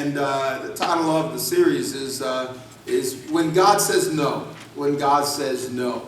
And the title of the series is When God Says No. When God Says No.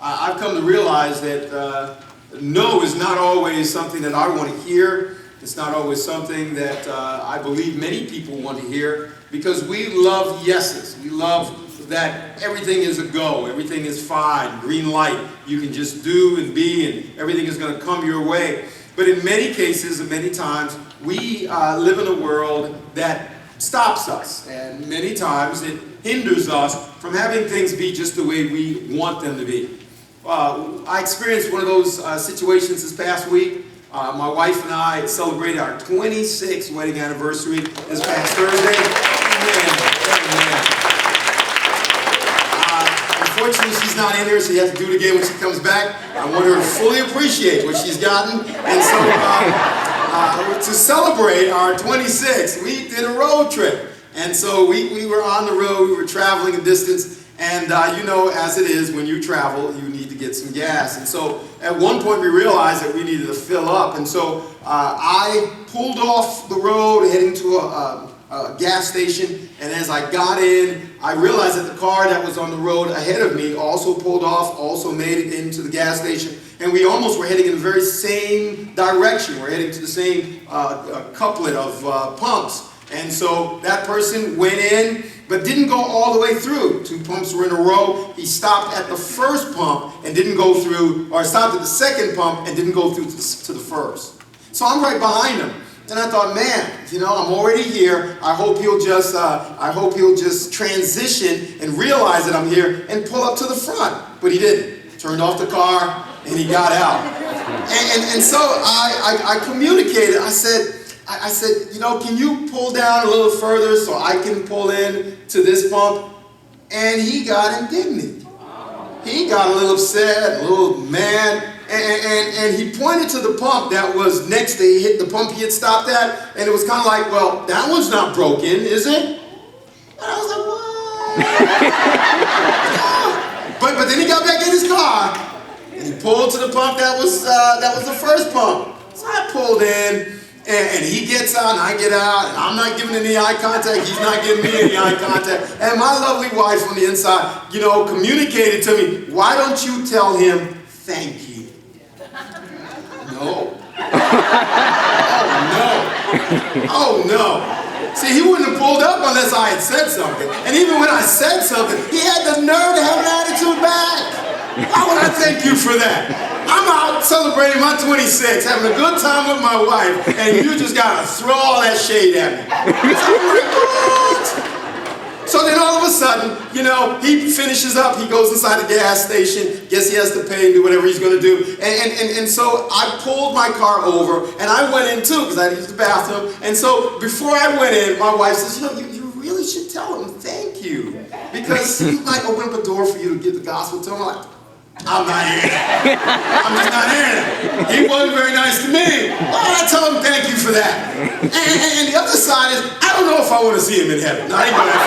I've come to realize that no is not always something that I want to hear. It's not always something that I believe many people want to hear, because we love yeses. We love that everything is a go, everything is fine, green light, you can just do and be, and everything is going to come your way. But in many cases and many times, we live in a world that stops us, and many times it hinders us from having things be just the way we want them to be. I experienced one of those situations this past week. My wife and I celebrated our 26th wedding anniversary this past Thursday. Amen. Unfortunately, she's not in here, so you have to do it again when she comes back. I want her to fully appreciate what she's gotten. And so to celebrate our 26th, we did a road trip. And so we were on the road, we were traveling a distance. And you know, as it is, when you travel, you need to get some gas. And so at one point we realized that we needed to fill up. And so I pulled off the road heading to a gas station. And as I got in, I realized that the car that was on the road ahead of me also pulled off, also made it into the gas station. And we almost were heading in the very same direction. We're heading to the same couplet of pumps. And so that person went in, but didn't go all the way through. 2 pumps were in a row. He stopped at the first pump and didn't go through, or stopped at the second pump and didn't go through to the first. So I'm right behind him. And I thought, man, you know, I'm already here. I hope he'll just transition and realize that I'm here and pull up to the front. But he didn't. Turned off the car and he got out. And so I communicated. I said, you know, can you pull down a little further so I can pull in to this pump? And he got indignant. He got a little upset, a little mad. And he pointed to the pump that was next to the pump he had stopped at, and it was kind of like, well, that one's not broken, is it? And I was like, what? But then he got back in his car, and he pulled to the pump that was the first pump. So I pulled in, and he gets out, and I get out, and I'm not giving any eye contact, he's not giving me any eye contact. And my lovely wife on the inside, you know, communicated to me, why don't you tell him thank you? No. Oh no. See, he wouldn't have pulled up unless I had said something. And even when I said something, he had the nerve to have an attitude back. Why would I thank you for that? I'm out celebrating my 26, having a good time with my wife, and you just gotta throw all that shade at me. So then all of a sudden, you know, he finishes up, he goes inside the gas station, guess he has to pay and do whatever he's going to do. And so I pulled my car over, and I went in too, because I had to use the bathroom. And so before I went in, my wife says, you know, you really should tell him thank you, because he might open up a door for you to give the gospel to him. I'm like, I'm not hearing that. I'm just not hearing that. He wasn't very nice to me. Why would I tell him thank you for that? And the other side is, I don't know if I want to see him in heaven. Not even that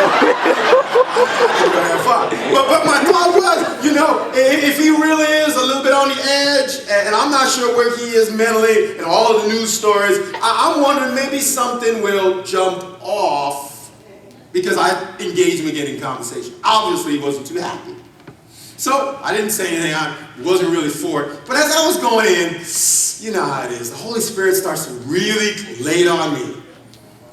far. But my thought was, you know, if he really is a little bit on the edge, and I'm not sure where he is mentally, and all of the news stories, I'm wondering maybe something will jump off because I engaged him again in conversation. Obviously, he wasn't too happy. So I didn't say anything, I wasn't really for it. But as I was going in, you know how it is, the Holy Spirit starts to really lay it on me.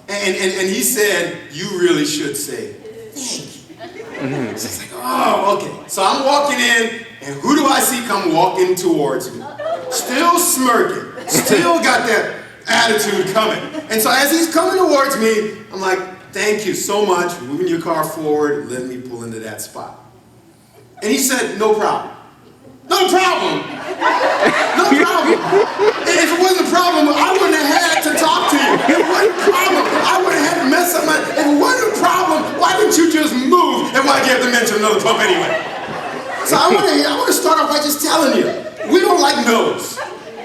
And he said, you really should say, thank you. So it's like, oh, okay. So I'm walking in, and who do I see come walking towards me? Still smirking, still got that attitude coming. And so as he's coming towards me, I'm like, thank you so much for moving your car forward and letting me pull into that spot. And he said, no problem. No problem? No problem. And if it wasn't a problem, I wouldn't have had to talk to you. If it wasn't a problem, I wouldn't have had to mess up my... If it wasn't a problem, why didn't you just move? And why'd you have to mention another pump anyway? So I want to start off by just telling you, we don't like no's.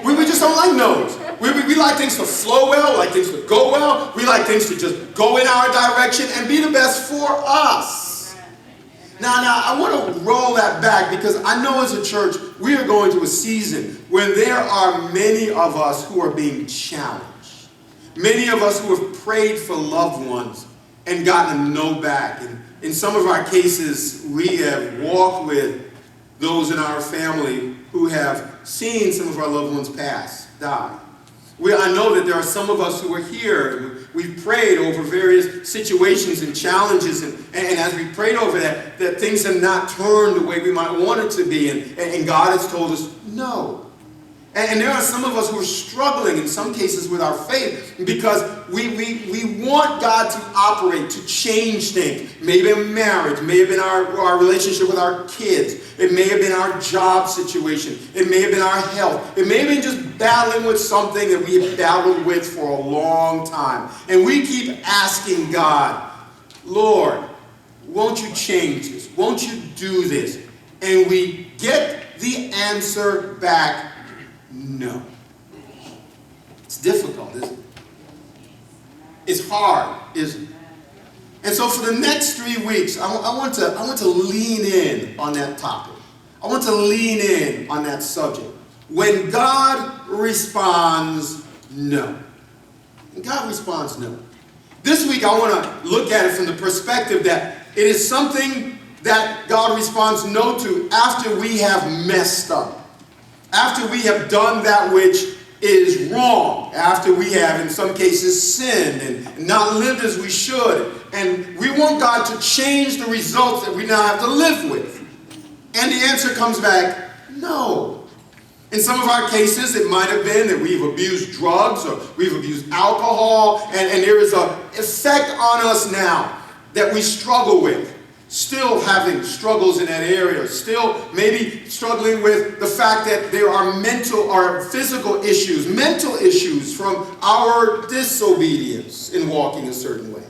We just don't like no's. We like things to flow well, we like things to go well, we like things to just go in our direction and be the best for us. Now, I want to roll that back, because I know as a church, we are going to a season when there are many of us who are being challenged. Many of us who have prayed for loved ones and gotten a no back. And in some of our cases, we have walked with those in our family who have seen some of our loved ones die. I know that there are some of us who are here. We've prayed over various situations and challenges, and as we prayed over that things have not turned the way we might want it to be, and God has told us no. And there are some of us who are struggling in some cases with our faith because we want God to operate, to change things. Maybe in marriage, may have been our relationship with our kids. It may have been our job situation. It may have been our health. It may have been just battling with something that we have battled with for a long time. And we keep asking God, Lord, won't you change this? Won't you do this? And we get the answer back, no. It's difficult, isn't it? It's hard, isn't it? And so for the next 3 weeks, I want to lean in on that topic. I want to lean in on that subject. When God responds no. When God responds no. This week I want to look at it from the perspective that it is something that God responds no to after we have messed up. After we have done that which is wrong, after we have, in some cases, sinned and not lived as we should, and we want God to change the results that we now have to live with. And the answer comes back, no. In some of our cases, it might have been that we've abused drugs or we've abused alcohol, and there is an effect on us now that we struggle with. Still having struggles in that area, still maybe struggling with the fact that there are mental or physical issues, mental issues from our disobedience in walking a certain way.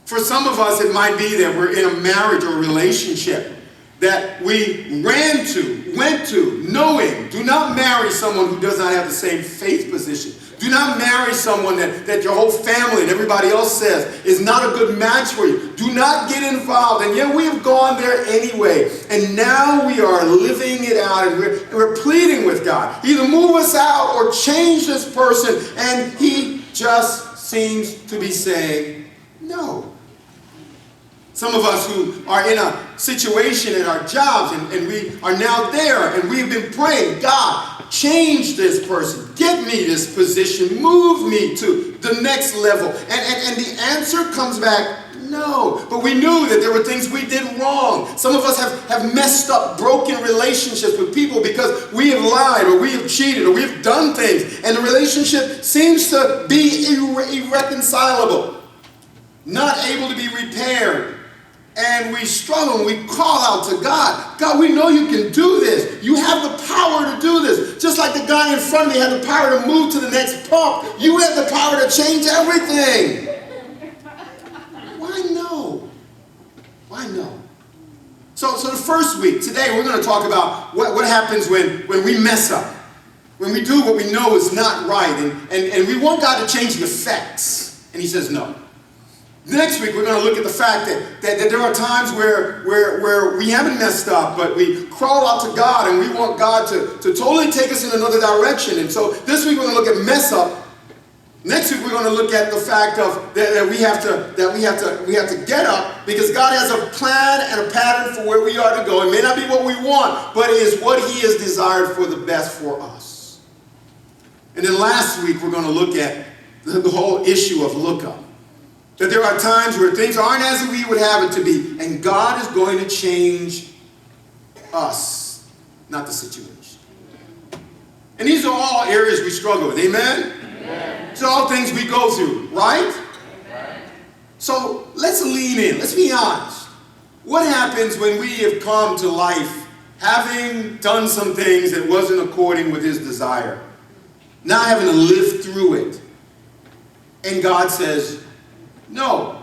For some of us, it might be that we're in a marriage or relationship that we went to, knowing, do not marry someone who does not have the same faith position. Do not marry someone that your whole family and everybody else says is not a good match for you. Do not get involved. And yet we have gone there anyway. And now we are living it out, and we're pleading with God. Either move us out or change this person. And he just seems to be saying no. Some of us who are in a situation at our jobs and we are now there and we've been praying, God, change this person, get me this position, move me to the next level. And the answer comes back, no. But we knew that there were things we did wrong. Some of us have messed up, broken relationships with people because we have lied or we have cheated or we have done things. And the relationship seems to be irreconcilable, not able to be repaired. And we struggle and we call out to God. God, we know you can do this. You have the power to do this. Just like the guy in front of me had the power to move to the next pump, you have the power to change everything. Why no? Why no? So the first week, today we're going to talk about what happens when we mess up. When we do what we know is not right. And we want God to change the effects. And he says no. Next week, we're going to look at the fact that there are times where we haven't messed up, but we crawl out to God and we want God to totally take us in another direction. And so this week, we're going to look at mess up. Next week, we're going to look at the fact of that we have to get up because God has a plan and a pattern for where we are to go. It may not be what we want, but it is what he has desired for the best for us. And then last week, we're going to look at the whole issue of look up. That there are times where things aren't as we would have it to be, and God is going to change us, not the situation. And these are all areas we struggle with, amen? Amen. These are all things we go through, right? Amen. So let's lean in, let's be honest. What happens when we have come to life having done some things that wasn't according with his desire, not having to live through it, and God says, no,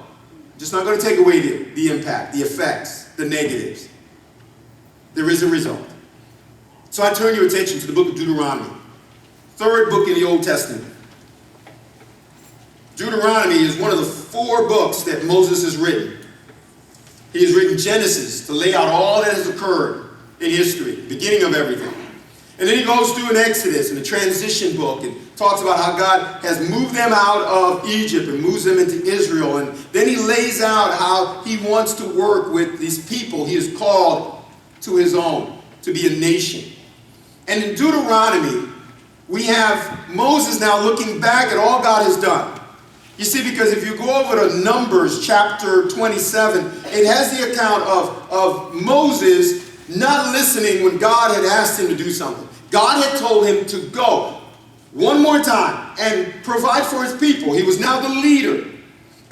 just not going to take away the impact, the effects, the negatives. There is a result. So I turn your attention to the book of Deuteronomy, third book in the Old Testament. Deuteronomy is one of the 4 books that Moses has written. He has written Genesis to lay out all that has occurred in history, the beginning of everything. And then he goes through in Exodus, in the transition book, and talks about how God has moved them out of Egypt and moves them into Israel. And then he lays out how he wants to work with these people he has called to his own, to be a nation. And in Deuteronomy, we have Moses now looking back at all God has done. You see, because if you go over to Numbers chapter 27, it has the account of Moses not listening when God had asked him to do something. God had told him to go one more time and provide for his people. He was now the leader.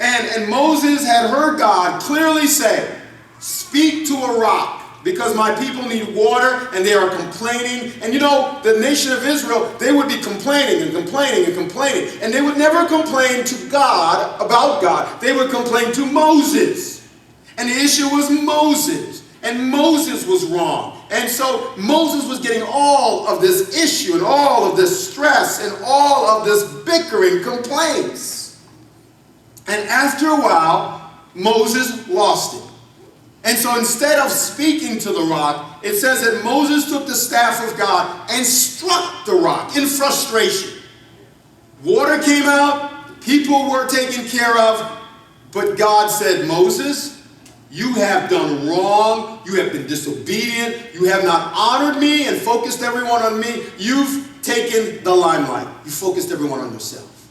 And Moses had heard God clearly say, speak to a rock, because my people need water and they are complaining. And you know, the nation of Israel, they would be complaining and complaining and complaining. And they would never complain to God about God. They would complain to Moses. And the issue was Moses. And Moses was wrong. And so Moses was getting all of this issue and all of this stress and all of this bickering complaints. And after a while, Moses lost it. And so instead of speaking to the rock, it says that Moses took the staff of God and struck the rock in frustration. Water came out, people were taken care of, but God said, Moses, you have done wrong, you have been disobedient, you have not honored me and focused everyone on me, you've taken the limelight, you focused everyone on yourself.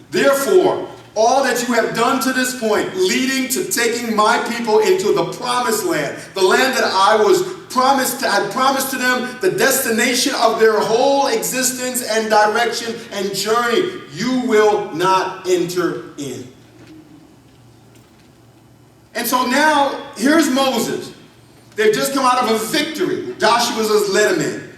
Therefore, all that you have done to this point, leading to taking my people into the promised land, the land that I promised to them, the destination of their whole existence and direction and journey, you will not enter in. And so now, here's Moses. They've just come out of a victory. Joshua has led them in.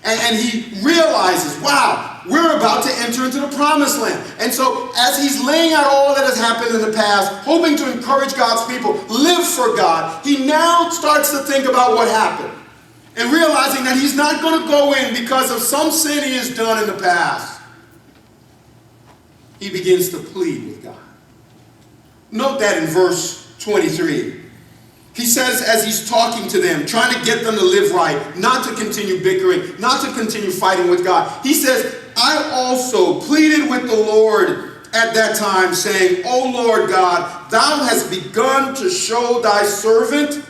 And he realizes, wow, we're about to enter into the promised land. And so as he's laying out all that has happened in the past, hoping to encourage God's people, live for God, he now starts to think about what happened. And realizing that he's not going to go in because of some sin he has done in the past. He begins to plead with God. Note that in verse 23. He says, as he's talking to them, trying to get them to live right, not to continue bickering, not to continue fighting with God, he says, I also pleaded with the Lord at that time, saying, O Lord God, thou hast begun to show thy servant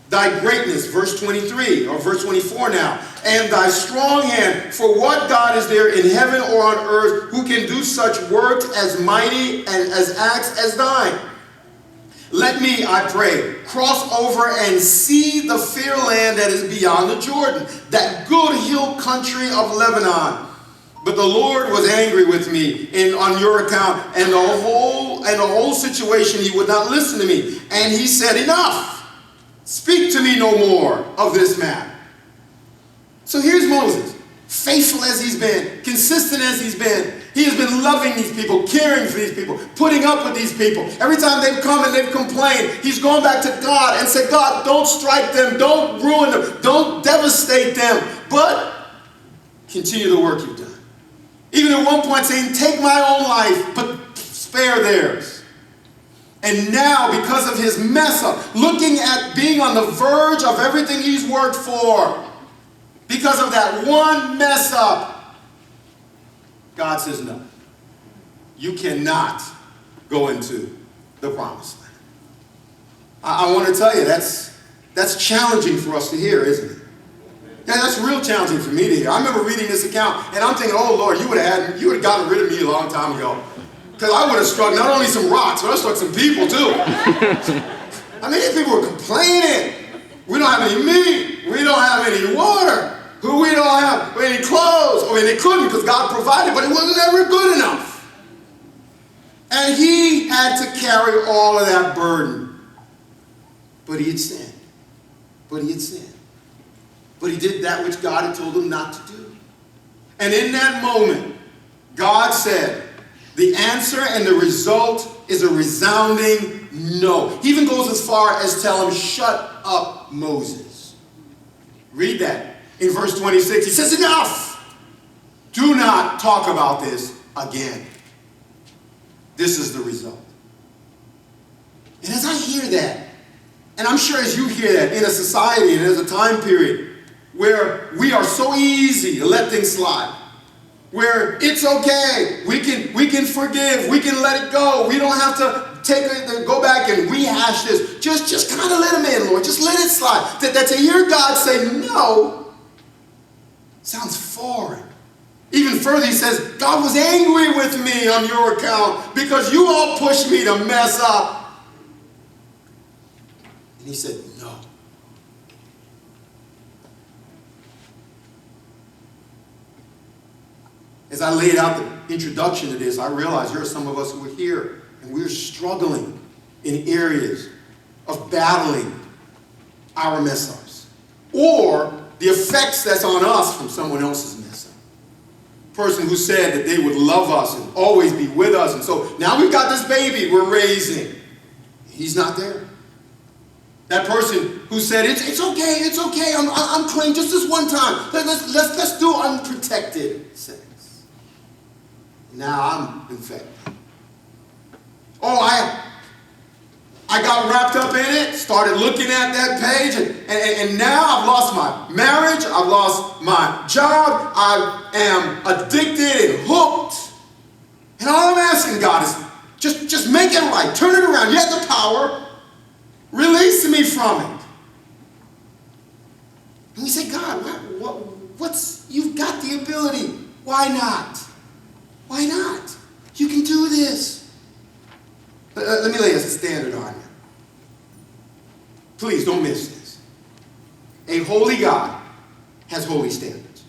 thy greatness, verse 23, or verse 24 now, and thy strong hand, for what God is there in heaven or on earth who can do such works as mighty and as acts as thine? Let me, I pray, cross over and see the fair land that is beyond the Jordan, that good hill country of Lebanon. But the Lord was angry with me on your account, and the whole situation, he would not listen to me. And he said, enough! Speak to me no more of this matter. So here's Moses, faithful as he's been, consistent as he's been. He has been loving these people, caring for these people, putting up with these people. Every time they've come and they've complained, he's gone back to God and said, God, don't strike them, don't ruin them, don't devastate them, but continue the work you've done. Even at one point saying, take my own life, but spare theirs. And now, because of his mess up, looking at being on the verge of everything he's worked for, because of that one mess up, God says, no, you cannot go into the promised land. I want to tell you, that's challenging for us to hear, isn't it? Yeah, that's real challenging for me to hear. I remember reading this account, and I'm thinking, oh, Lord, you would have gotten rid of me a long time ago. Because I would have struck not only some rocks, but I struck some people, too. I mean, these people were complaining. We don't have any meat. We don't have any water. We don't have any clothes. I mean, they couldn't because God provided, but it wasn't ever good enough. And he had to carry all of that burden. But he had sinned. But he had sinned. But he did that which God had told him not to do. And in that moment, God said, the answer and the result is a resounding no. He even goes as far as tell him, shut up, Moses. Read that. In verse 26, he says, enough! Do not talk about this again. This is the result. And as I hear that, and I'm sure as you hear that in a society and as a time period, where we are so easy to let things slide. Where it's okay, we can forgive, we can let it go. We don't have to go back and rehash this. Just kind of let him in, Lord. Just let it slide. That to hear God say no sounds foreign. Even further, he says, God was angry with me on your account because you all pushed me to mess up. And he said, no. As I laid out the introduction to this, I realized there are some of us who are here and we're struggling in areas of battling our mess-ups or the effects that's on us from someone else's mess-up. Person who said that they would love us and always be with us, and so now we've got this baby we're raising. He's not there. That person who said, it's okay, I'm clean just this one time. Let's do unprotected sex. Now I'm infected. Oh, I got wrapped up in it, started looking at that page, and now I've lost my marriage, I've lost my job, I am addicted and hooked. And all I'm asking God is, just make it right, turn it around. You have the power, release me from it. And we say, God, you've got the ability. Why not? Why not? You can do this. Let me lay a standard on you. Please don't miss this. A holy God has holy standards.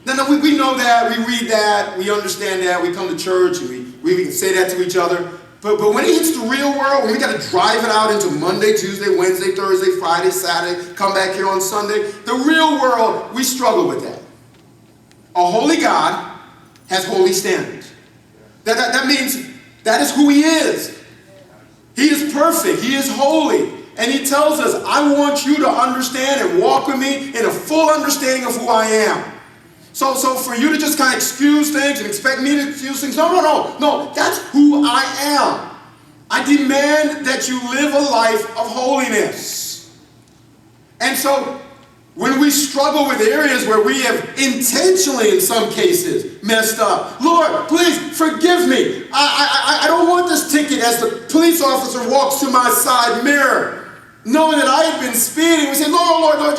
No, we know that, we read that, we understand that, we come to church and we can say that to each other. But when it hits the real world, when we got to drive it out into Monday, Tuesday, Wednesday, Thursday, Friday, Saturday, come back here on Sunday, the real world, we struggle with that. A holy God has holy standards. That means that is who he is. He is perfect. He is holy. And he tells us, I want you to understand and walk with me in a full understanding of who I am. So for you to just kind of excuse things and expect me to excuse things, no, that's who I am. I demand that you live a life of holiness. And so when we struggle with areas where we have intentionally, in some cases, messed up, Lord, please forgive me. I don't want this ticket as the police officer walks to my side mirror, knowing that I had been speeding. We say, Lord,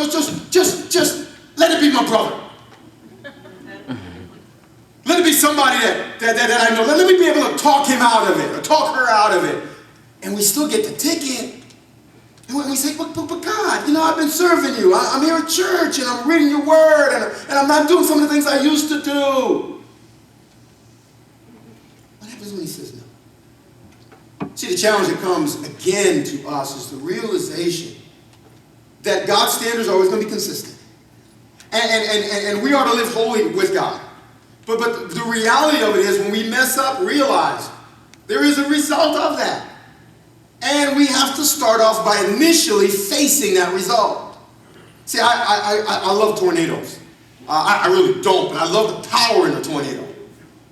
just let it be my brother. Let it be somebody that I know. Let me be able to talk him out of it or talk her out of it. And we still get the ticket. And we say, but God, I've been serving you. I'm here at church and I'm reading your word and I'm not doing some of the things I used to do. What happens when he says no? See, the challenge that comes again to us is the realization that God's standards are always going to be consistent. And we are to live holy with God. But the reality of it is when we mess up, realize there is a result of that. And we have to start off by initially facing that result. See, I love tornadoes. I really don't, but I love the power in a tornado.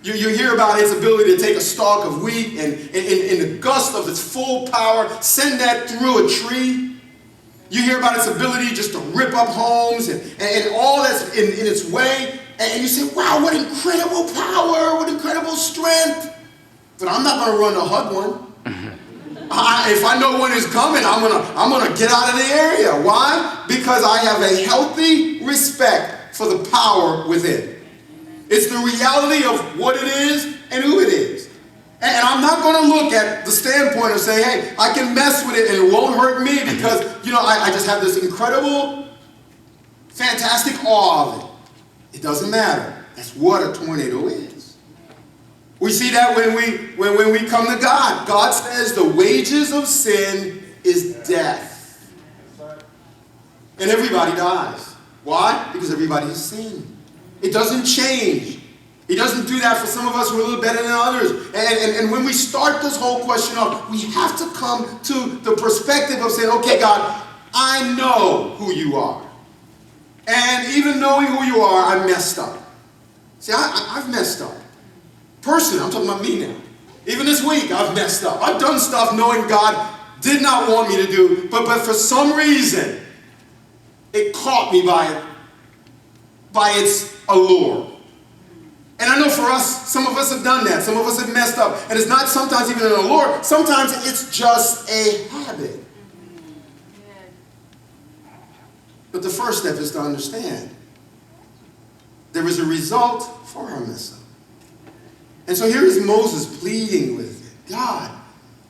You hear about its ability to take a stalk of wheat and in the gust of its full power, send that through a tree. You hear about its ability just to rip up homes and all that's in its way. And you say, wow, what incredible power, what incredible strength. But I'm not going to run to hug one. If I know when it's coming, I'm gonna get out of the area. Why? Because I have a healthy respect for the power within. It's the reality of what it is and who it is. And I'm not going to look at the standpoint of saying, hey, I can mess with it and it won't hurt me because, I just have this incredible, fantastic awe of it. It doesn't matter. That's what a tornado is. We see that when we come to God. God says the wages of sin is death. And everybody dies. Why? Because everybody has sinned. It doesn't change. He doesn't do that for some of us who are a little better than others. And when we start this whole question off, we have to come to the perspective of saying, okay, God, I know who you are. And even knowing who you are, I messed up. See, I've messed up. Personally, I'm talking about me now. Even this week, I've messed up. I've done stuff knowing God did not want me to do, but for some reason, it caught me by by its allure. And I know for us, some of us have done that. Some of us have messed up. And it's not sometimes even an allure. Sometimes it's just a habit. But the first step is to understand there is a result for our mess up. And so here is Moses pleading with God.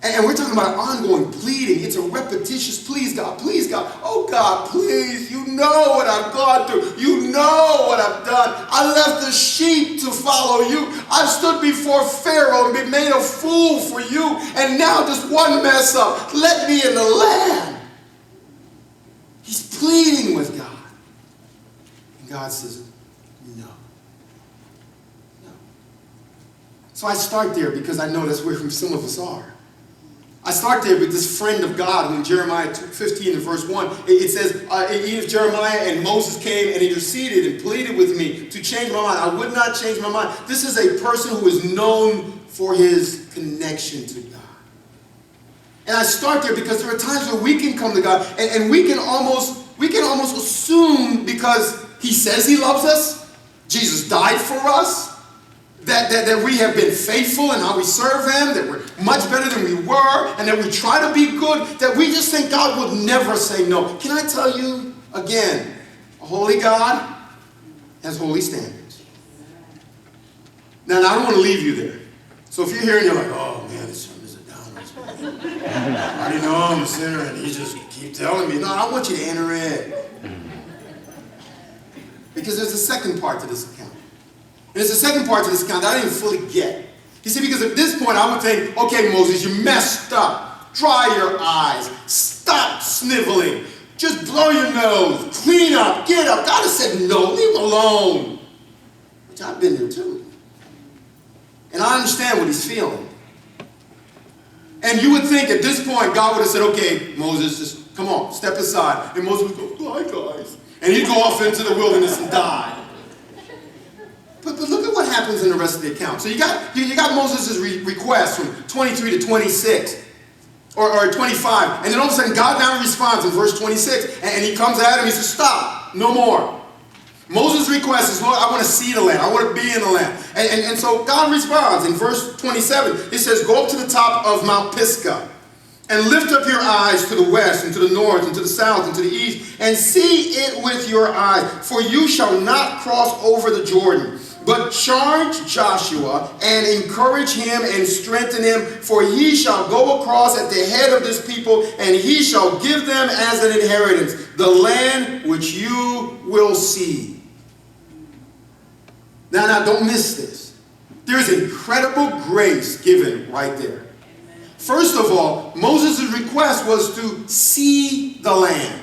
And we're talking about ongoing pleading. It's a repetitious, please God, please God. Oh God, please, you know what I've gone through. You know what I've done. I left the sheep to follow you. I've stood before Pharaoh and been made a fool for you. And now just one mess up. Let me in the land. He's pleading with God. And God says, no. No. So I start there because I know that's where some of us are. I start there with this friend of God in Jeremiah 15 and verse 1. It says, even Jeremiah and Moses came and interceded and pleaded with me to change my mind. I would not change my mind. This is a person who is known for his connection to God. And I start there because there are times where we can come to God and we can almost assume because he says he loves us, Jesus died for us, that we have been faithful in how we serve him, that we're much better than we were, and that we try to be good, that we just think God would never say no. Can I tell you again, a holy God has holy standards. Now I don't want to leave you there. So if you're here and you're like, oh man, this sermon is a downer. I already know I'm a sinner and he just keeps telling me. No, I want you to enter in. Because there's a second part to this account. And there's a second part to this account that I didn't fully get. You see, because at this point I would think, okay, Moses, you messed up. Dry your eyes. Stop sniveling. Just blow your nose. Clean up. Get up. God has said no. Leave him alone. Which I've been there too. And I understand what he's feeling. And you would think at this point God would have said, okay, Moses, just come on, step aside. And Moses would go, bye guys. And he'd go off into the wilderness and die. But look at what happens in the rest of the account. So you got Moses' request from 23 to 26. Or 25. And then all of a sudden God now responds in verse 26. And he comes at him and he says, stop, no more. Moses' request is, Lord, I want to see the land. I want to be in the land. And so God responds in verse 27. It says, go up to the top of Mount Pisgah and lift up your eyes to the west and to the north and to the south and to the east and see it with your eyes. For you shall not cross over the Jordan, but charge Joshua and encourage him and strengthen him, for he shall go across at the head of this people, and he shall give them as an inheritance the land which you will see. Now, don't miss this. There's incredible grace given right there. First of all, Moses' request was to see the land.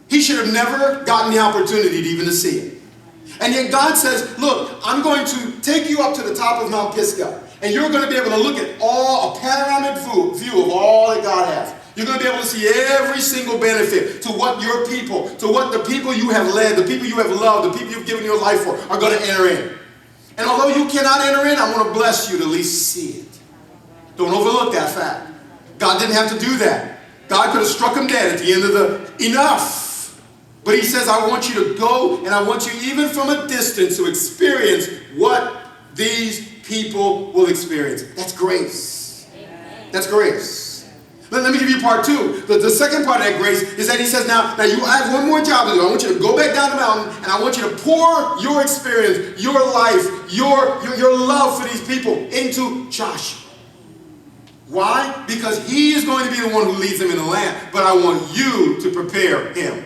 He should have never gotten the opportunity to even to see it. And yet God says, look, I'm going to take you up to the top of Mount Pisgah, and you're going to be able to look at a panoramic view of all that God has. You're going to be able to see every single benefit to what your people, to what the people you have led, the people you have loved, the people you've given your life for are going to enter in. And although you cannot enter in, I want to bless you to at least see it. Don't overlook that fact. God didn't have to do that. God could have struck him dead at the end of the enough. But he says, I want you to go, and I want you even from a distance to experience what these people will experience. That's grace. That's grace. Let me give you part two. The second part of that grace is that he says, now you have one more job to do. I want you to go back down the mountain, and I want you to pour your experience, your life, your love for these people into Joshua. Why? Because he is going to be the one who leads them in the land, but I want you to prepare him.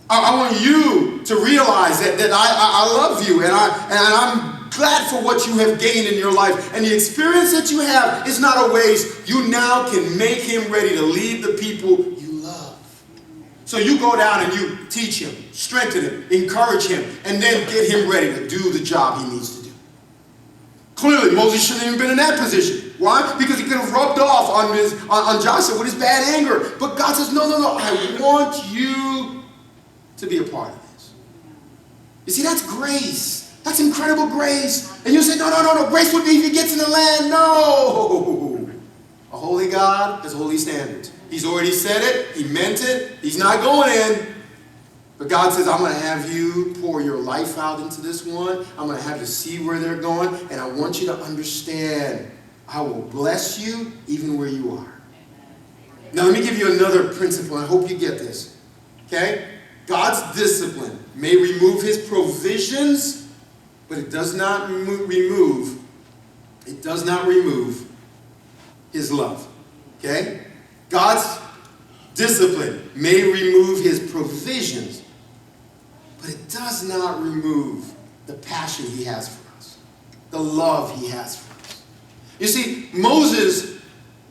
I want you to realize that I love you, and I'm glad for what you have gained in your life. And the experience that you have is not a waste. You now can make him ready to lead the people you love. So you go down and you teach him, strengthen him, encourage him, and then get him ready to do the job he needs to do. Clearly, Moses shouldn't have even been in that position. Why? Because he could have rubbed off on Joshua with his bad anger. But God says, no, I want you to be a part of this. You see, that's grace. That's incredible grace. And you say, no. Grace would be if he gets in the land. No. A holy God has holy standards. He's already said it. He meant it. He's not going in. But God says, I'm going to have you pour your life out into this one. I'm going to have you see where they're going. And I want you to understand, I will bless you even where you are. Now let me give you another principle. I hope you get this. Okay? God's discipline may remove his provisions, but it does not remove his love. Okay? God's discipline may remove his provisions, but it does not remove the passion he has for us, the love he has for us. You see, Moses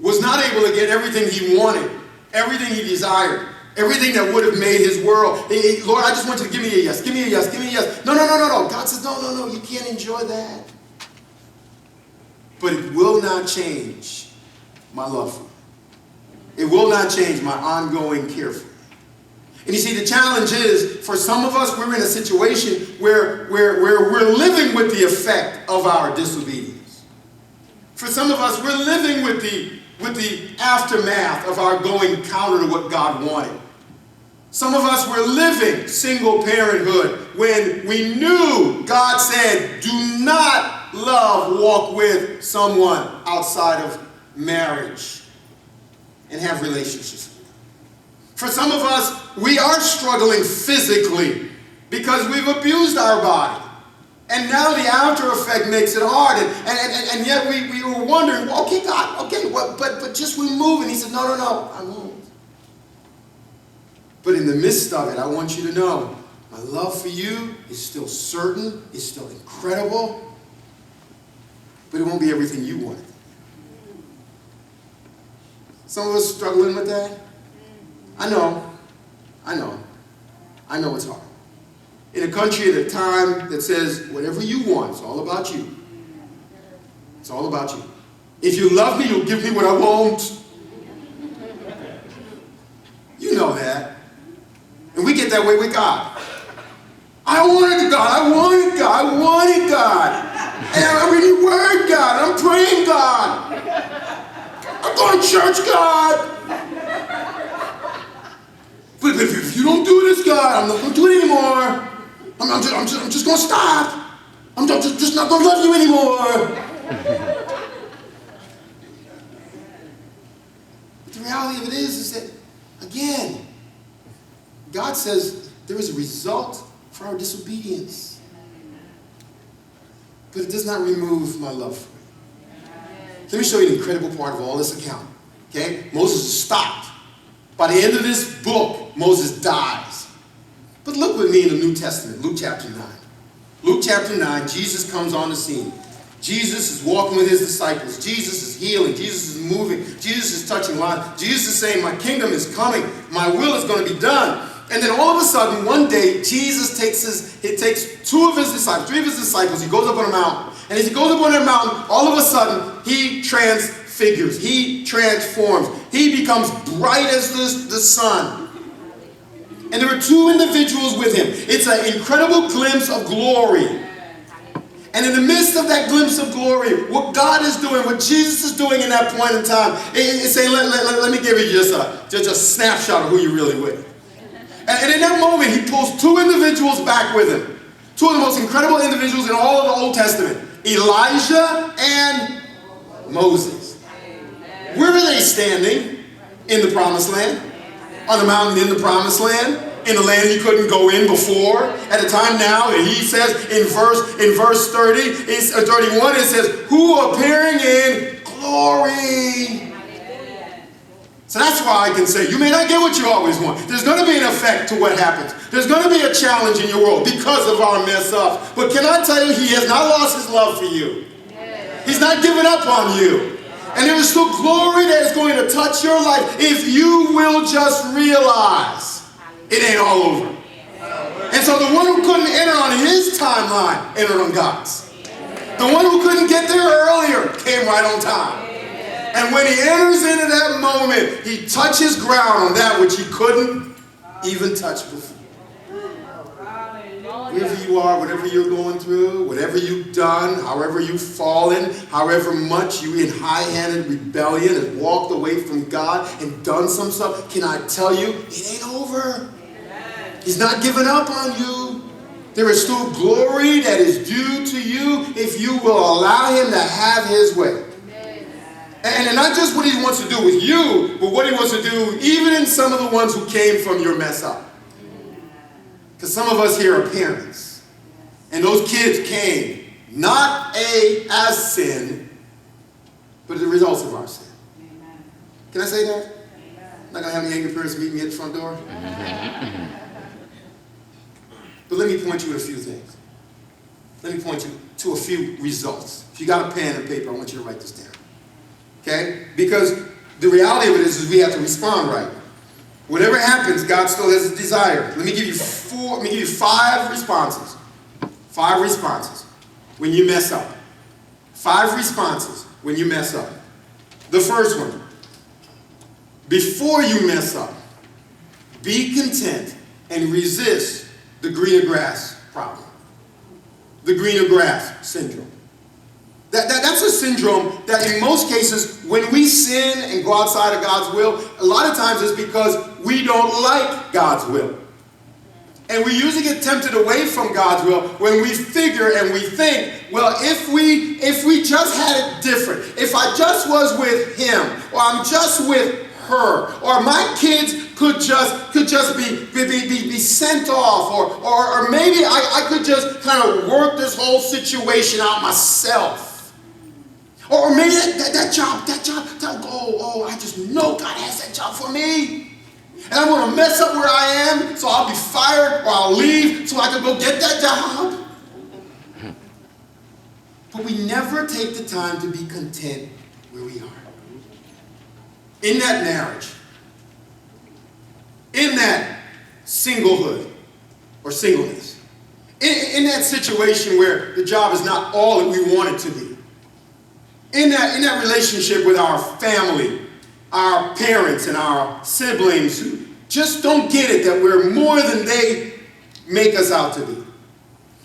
was not able to get everything he wanted, everything he desired, everything that would have made his world. Lord, I just want you to give me a yes, give me a yes, give me a yes. No. God says, no, you can't enjoy that. But it will not change my love for you. It will not change my ongoing care for you. And you see, the challenge is, for some of us, we're in a situation where we're living with the effect of our disobedience. For some of us, we're living with the aftermath of our going counter to what God wanted. Some of us were living single parenthood when we knew God said, do not walk with someone outside of marriage and have relationships with them. For some of us, we are struggling physically because we've abused our body. And now the after effect makes it hard. And yet we were wondering, well, okay, God, okay, but just remove. And he said, no, I won't. But in the midst of it, I want you to know, my love for you is still certain, is still incredible, but it won't be everything you wanted. Some of us struggling with that. I know it's hard. In a country at a time that says, whatever you want, it's all about you. It's all about you. If you love me, you'll give me what I want. You know that. And we get that way with God. I wanted God. And I'm reading your word, God. I'm praying, God. I'm going to church, God. But if you don't do this, God, I'm not going to do it anymore. I'm just going to stop. I'm just not going to love you anymore. But the reality of it is that, again, God says there is a result for our disobedience. But it does not remove my love for you. Let me show you the incredible part of all this account. Okay? Moses is stopped. By the end of this book, Moses dies. But look with me in the New Testament, Luke chapter 9. Luke chapter 9, Jesus comes on the scene. Jesus is walking with his disciples. Jesus is healing. Jesus is moving. Jesus is touching lives. Jesus is saying, my kingdom is coming. My will is going to be done. And then all of a sudden, one day, Jesus takes three of his disciples, he goes up on a mountain. And as he goes up on that mountain, all of a sudden, he transfigures. He transforms. He becomes bright as the sun. And there are two individuals with him. It's an incredible glimpse of glory. And in the midst of that glimpse of glory, what God is doing, what Jesus is doing in that point in time, it's saying, let me give you just a snapshot of who you're really with. And in that moment, he pulls two individuals back with him. Two of the most incredible individuals in all of the Old Testament. Elijah and Moses. Where are they standing? In the promised land. On the mountain in the promised land. In the land he couldn't go in before. At a time now, and he says in verse 31, it says, who appearing in glory. So that's why I can say, you may not get what you always want. There's going to be an effect to what happens. There's going to be a challenge in your world because of our mess up. But can I tell you, he has not lost his love for you. He's not given up on you. And there is still glory that is going to touch your life if you will just realize it ain't all over. And so the one who couldn't enter on his timeline entered on God's. The one who couldn't get there earlier came right on time. And when he enters into that moment, he touches ground on that which he couldn't even touch before. Wherever you are, whatever you're going through, whatever you've done, however you've fallen, however much you in high-handed rebellion and walked away from God and done some stuff, can I tell you, it ain't over. He's not given up on you. There is still glory that is due to you if you will allow him to have his way. And not just what he wants to do with you, but what he wants to do even in some of the ones who came from your mess up. Because some of us here are parents. And those kids came not as sin, but the results of our sin. Can I say that? I'm not going to have any angry parents meet me at the front door. But let me point you to a few things. Let me point you to a few results. If you got a pen and paper, I want you to write this down. Okay? Because the reality of it is we have to respond right. Whatever happens, God still has a desire. Let me give you 5 responses. 5 responses when you mess up. 5 responses when you mess up. The first one, before you mess up, be content and resist the greener grass problem. The greener grass syndrome. That's a syndrome that in most cases, when we sin and go outside of God's will, a lot of times it's because we don't like God's will. And we usually get tempted away from God's will when we figure and we think, well, if we just had it different, if I just was with him, or I'm just with her, or my kids could just be sent off, or maybe I could just kind of work this whole situation out myself. Or maybe that job, I just know God has that job for me. And I'm going to mess up where I am, so I'll be fired or I'll leave so I can go get that job. But we never take the time to be content where we are. In that marriage, in that singlehood or singleness, in that situation where the job is not all that we want it to be, in that relationship with our family, our parents and our siblings who just don't get it that we're more than they make us out to be.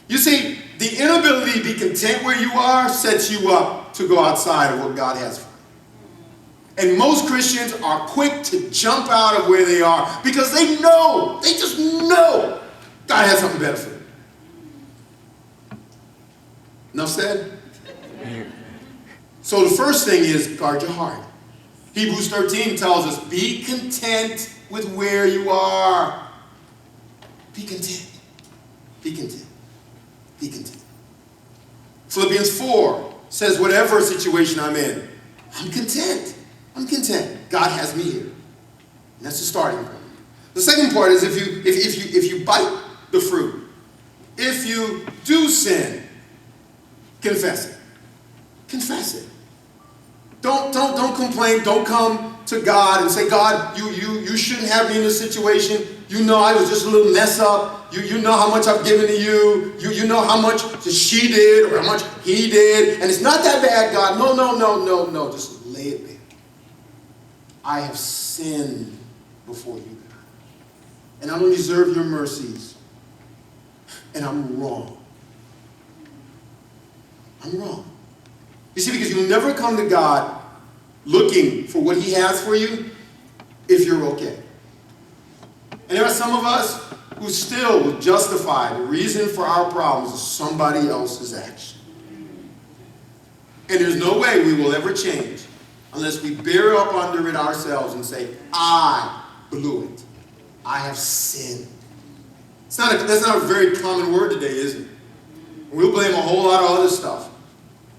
You see, the inability to be content where you are sets you up to go outside of what God has for you. And most Christians are quick to jump out of where they are because they just know God has something better for them. Enough said? So the first thing is guard your heart. Hebrews 13 tells us, be content with where you are. Be content. Be content. Be content. Philippians 4 says, whatever situation I'm in, I'm content. I'm content. God has me here. And that's the starting point. The second part is if you bite the fruit, if you do sin, confess it. Confess it. Don't complain. Don't come to God and say, God, you shouldn't have me in this situation. You know I was just a little mess up. You know how much I've given to you. You know how much she did or how much he did. And it's not that bad, God. No. Just lay it there. I have sinned before you, God. And I don't deserve your mercies. And I'm wrong. I'm wrong. You see, because you'll never come to God looking for what he has for you if you're okay. And there are some of us who still will justify the reason for our problems as somebody else's action. And there's no way we will ever change unless we bear up under it ourselves and say, I blew it. I have sinned. That's not a very common word today, is it? We'll blame a whole lot of other stuff.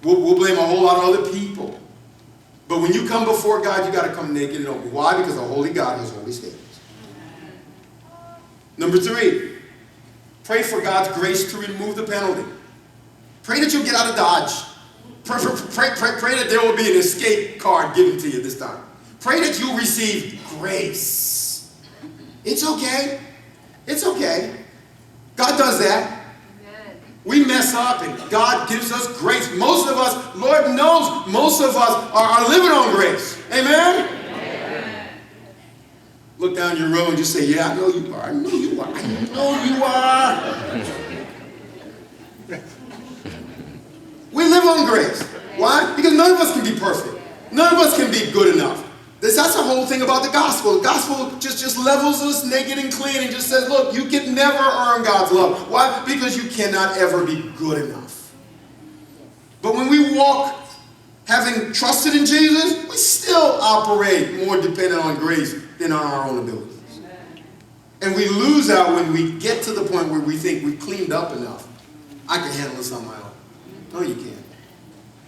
We'll blame a whole lot of other people. But when you come before God, you got to come naked and open. Why? Because the holy God has holy standards. Number 3, pray for God's grace to remove the penalty. Pray that you'll get out of Dodge. Pray that there will be an escape card given to you this time. Pray that you'll receive grace. It's okay. It's okay. God does that. We mess up and God gives us grace. Most of us, Lord knows, most of us are living on grace. Amen? Amen? Look down your row and just say, yeah, I know you are. I know you are. I know you are. We live on grace. Why? Because none of us can be perfect. None of us can be good enough. The That's the whole thing about the gospel. The gospel just levels us naked and clean and just says, look, you can never earn God's love. Why? Because you cannot ever be good enough. But when we walk having trusted in Jesus, we still operate more dependent on grace than on our own abilities. And we lose out when we get to the point where we think we've cleaned up enough. I can handle this on my own. No, you can't.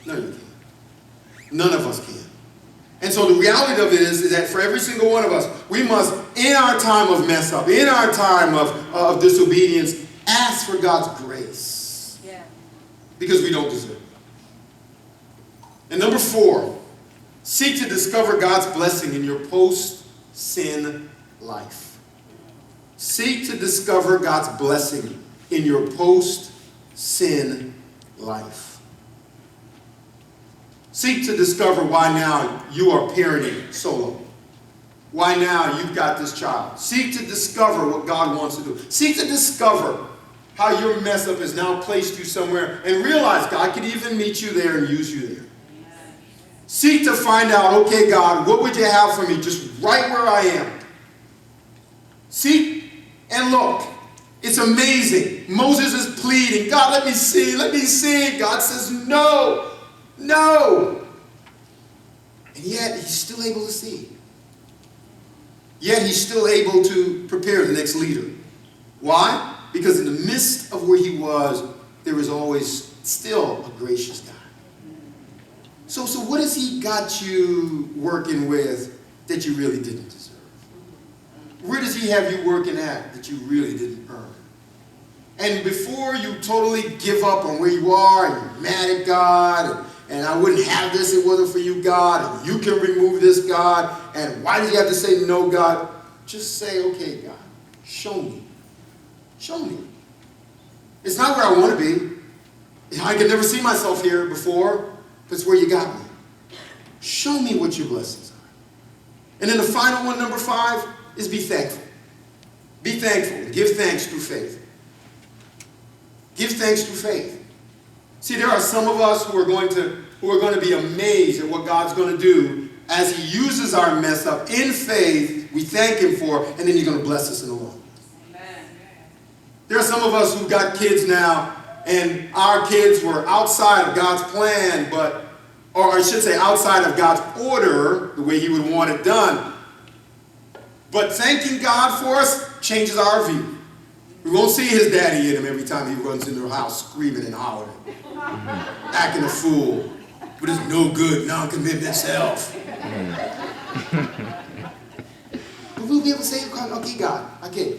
No, you can't. None of us can. And so the reality of it is that for every single one of us, we must, in our time of mess up, in our time of disobedience, ask for God's grace. Yeah. Because we don't deserve it. And number 4, seek to discover God's blessing in your post-sin life. Seek to discover God's blessing in your post-sin life. Seek to discover why now you are parenting solo. Why now you've got this child. Seek to discover what God wants to do. Seek to discover how your mess up has now placed you somewhere and realize God could even meet you there and use you there. Seek to find out, okay, God, what would you have for me just right where I am? Seek and look. It's amazing. Moses is pleading, God, let me see, let me see. God says, no. No! And yet, he's still able to see. Yet, he's still able to prepare the next leader. Why? Because in the midst of where he was, there was always still a gracious God. So what has he got you working with that you really didn't deserve? Where does he have you working at that you really didn't earn? And before you totally give up on where you are and you're mad at God and I wouldn't have this if it wasn't for you, God, and you can remove this, God, and why did you have to say no, God? Just say, okay, God, show me. Show me. It's not where I want to be. I could never see myself here before, but it's where you got me. Show me what your blessings are. And then the final one, number 5, is be thankful. Be thankful. Give thanks through faith. Give thanks through faith. See, there are some of us who are going to be amazed at what God's going to do as he uses our mess up in faith. We thank him for, and then he's going to bless us in the long run. There are some of us who've got kids now, and our kids were outside of God's plan, or I should say outside of God's order, the way he would want it done. But thanking God for us changes our view. We won't see his daddy in him every time he runs into the house screaming and hollering, acting a fool with his no good, non-commitment self. But we'll be able to say, okay, God, okay,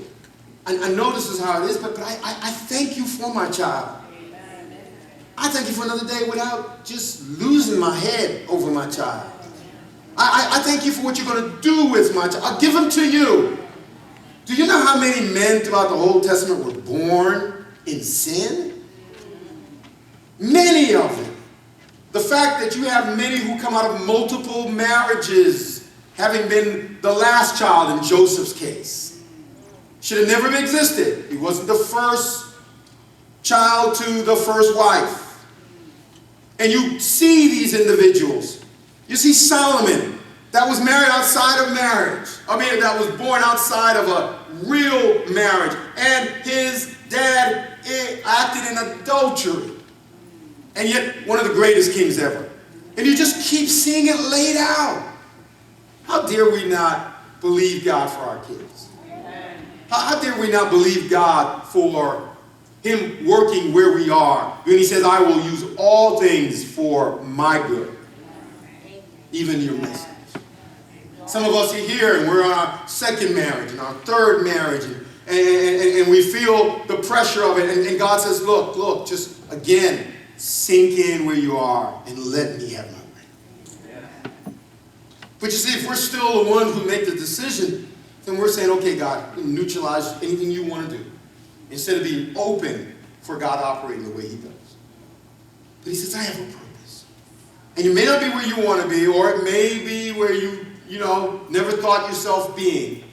I know this is how it is, but I thank you for my child. I thank you for another day without just losing my head over my child. I thank you for what you're going to do with my child. I'll give him to you. Do you know how many men throughout the Old Testament were born in sin? Many of them. The fact that you have many who come out of multiple marriages, having been the last child in Joseph's case, should have never existed. He wasn't the first child to the first wife. And you see these individuals. You see Solomon, that was married outside of marriage. That was born outside of a real marriage. And his dad acted in adultery. And yet, one of the greatest kings ever. And you just keep seeing it laid out. How dare we not believe God for our kids? How dare we not believe God for him working where we are when he says, I will use all things for my good. Even your messes. Some of us are here and we're on our second marriage and our third marriage and we feel the pressure of it. And God says, look, just again, sink in where you are and let me have my way. But you see, if we're still the ones who make the decision, then we're saying, okay, God, neutralize anything you want to do. Instead of being open for God operating the way he does. But he says, I have a purpose. And it may not be where you want to be, or it may be where you never thought yourself being.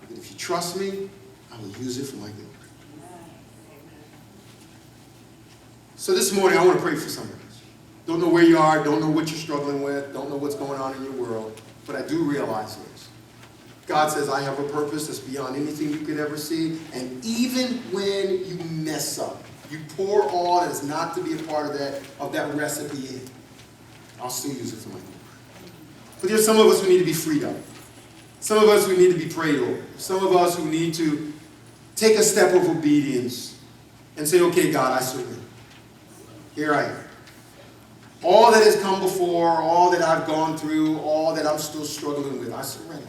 But if you trust me, I will use it for my good. So this morning, I want to pray for somebody. Don't know where you are, don't know what you're struggling with, don't know what's going on in your world. But I do realize this. God says, I have a purpose that's beyond anything you could ever see. And even when you mess up, you pour all that is not to be a part of that recipe in, I'll still use it for my glory. But there's some of us who need to be freed up. Some of us who need to be prayed over. Some of us who need to take a step of obedience and say, okay, God, I surrender. Here I am. All that has come before, all that I've gone through, all that I'm still struggling with, I surrender.